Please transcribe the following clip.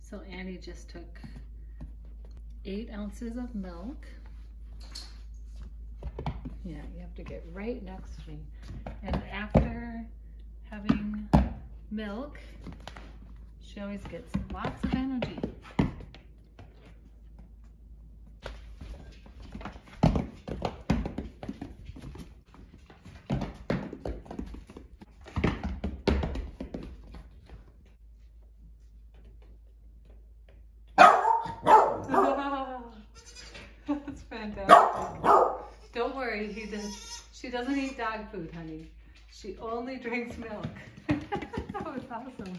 So Annie just took 8 ounces of milk. Yeah, you have to get right next to me. And after having milk, she always gets lots of energy. That's fantastic. Don't worry, she doesn't eat dog food, honey. She only drinks milk. That was awesome.